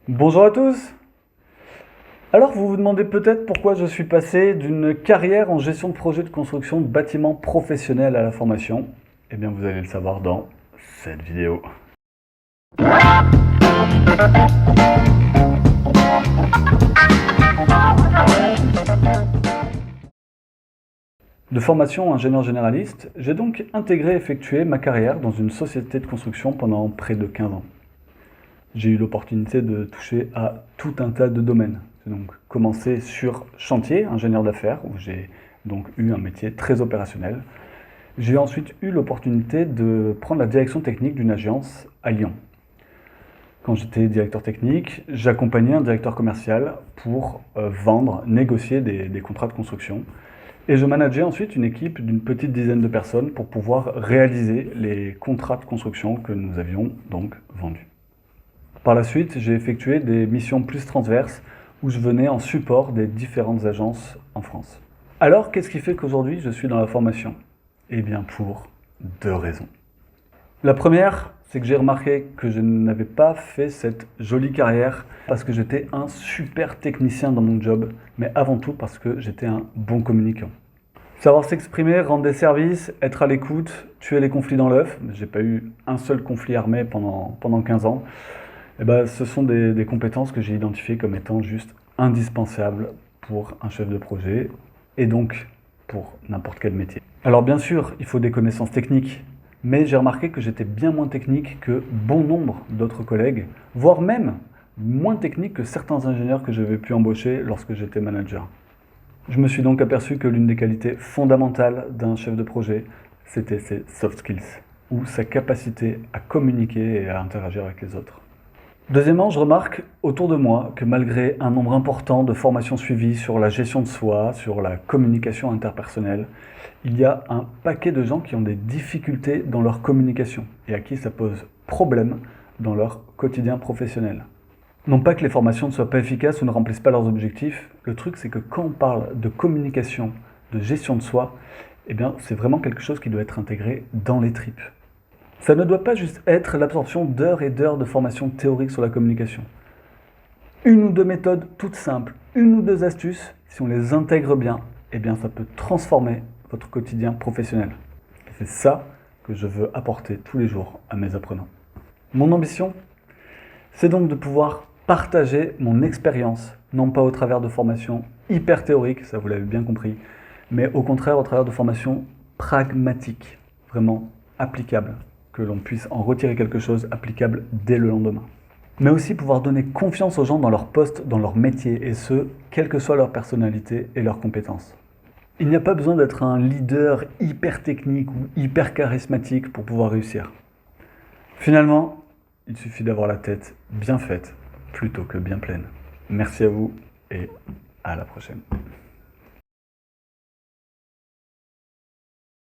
Bonjour à tous. Alors vous vous demandez peut-être pourquoi je suis passé d'une carrière en gestion de projet de construction de bâtiments professionnels à la formation. Eh bien vous allez le savoir dans cette vidéo. De formation ingénieur généraliste, j'ai donc intégré et effectué ma carrière dans une société de construction pendant près de 15 ans. J'ai eu l'opportunité de toucher à tout un tas de domaines. J'ai donc commencé sur chantier, ingénieur d'affaires, où j'ai donc eu un métier très opérationnel. J'ai ensuite eu l'opportunité de prendre la direction technique d'une agence à Lyon. Quand j'étais directeur technique, j'accompagnais un directeur commercial pour vendre, négocier des contrats de construction. Et je manageais ensuite une équipe d'une petite dizaine de personnes pour pouvoir réaliser les contrats de construction que nous avions donc vendus. Par la suite, j'ai effectué des missions plus transverses où je venais en support des différentes agences en France. Alors, qu'est-ce qui fait qu'aujourd'hui je suis dans la formation? Eh bien, pour deux raisons. La première, c'est que j'ai remarqué que je n'avais pas fait cette jolie carrière parce que j'étais un super technicien dans mon job, mais avant tout parce que j'étais un bon communicant. Savoir s'exprimer, rendre des services, être à l'écoute, tuer les conflits dans l'œuf. J'ai pas eu un seul conflit armé pendant 15 ans. Eh ben, ce sont des compétences que j'ai identifiées comme étant juste indispensables pour un chef de projet et donc pour n'importe quel métier. Alors bien sûr, il faut des connaissances techniques, mais j'ai remarqué que j'étais bien moins technique que bon nombre d'autres collègues, voire même moins technique que certains ingénieurs que j'avais pu embaucher lorsque j'étais manager. Je me suis donc aperçu que l'une des qualités fondamentales d'un chef de projet, c'était ses soft skills, ou sa capacité à communiquer et à interagir avec les autres. Deuxièmement, je remarque autour de moi que malgré un nombre important de formations suivies sur la gestion de soi, sur la communication interpersonnelle, il y a un paquet de gens qui ont des difficultés dans leur communication et à qui ça pose problème dans leur quotidien professionnel. Non pas que les formations ne soient pas efficaces ou ne remplissent pas leurs objectifs, le truc c'est que quand on parle de communication, de gestion de soi, eh bien c'est vraiment quelque chose qui doit être intégré dans les tripes. Ça ne doit pas juste être l'absorption d'heures et d'heures de formation théorique sur la communication. Une ou deux méthodes toutes simples, une ou deux astuces, si on les intègre bien, eh bien ça peut transformer votre quotidien professionnel. Et c'est ça que je veux apporter tous les jours à mes apprenants. Mon ambition, c'est donc de pouvoir partager mon expérience, non pas au travers de formations hyper théoriques, ça vous l'avez bien compris, mais au contraire au travers de formations pragmatiques, vraiment applicables, que l'on puisse en retirer quelque chose applicable dès le lendemain. Mais aussi pouvoir donner confiance aux gens dans leur poste, dans leur métier, et ce, quelle que soit leur personnalité et leurs compétences. Il n'y a pas besoin d'être un leader hyper technique ou hyper charismatique pour pouvoir réussir. Finalement, il suffit d'avoir la tête bien faite plutôt que bien pleine. Merci à vous et à la prochaine.